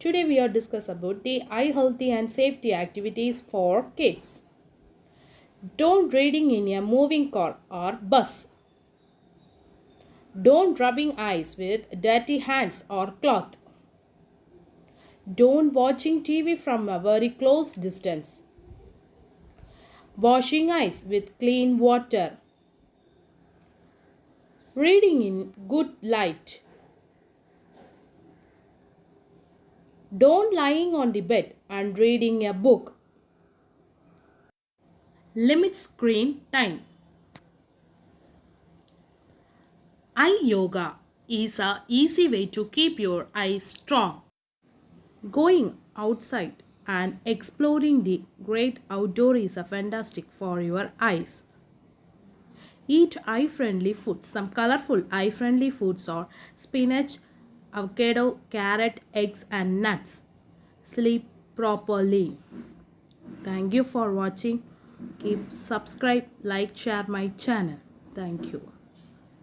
Today we are discussing about the eye healthy and safety activities for kids. Don't reading in a moving car or bus. Don't rubbing eyes with dirty hands or cloth. Don't watching TV from a very close distance. Washing eyes with clean water. Reading in good light. Don't lying on the bed and reading a book. Limit screen time. Eye yoga is a easy way to keep your eyes strong. Going outside and exploring the great outdoor is a fantastic for your eyes. Eat eye-friendly foods. Some colorful eye-friendly foods are spinach, avocado, carrot, eggs and nuts. Sleep properly. Thank you for watching. Keep subscribe, like, share my channel. Thank you.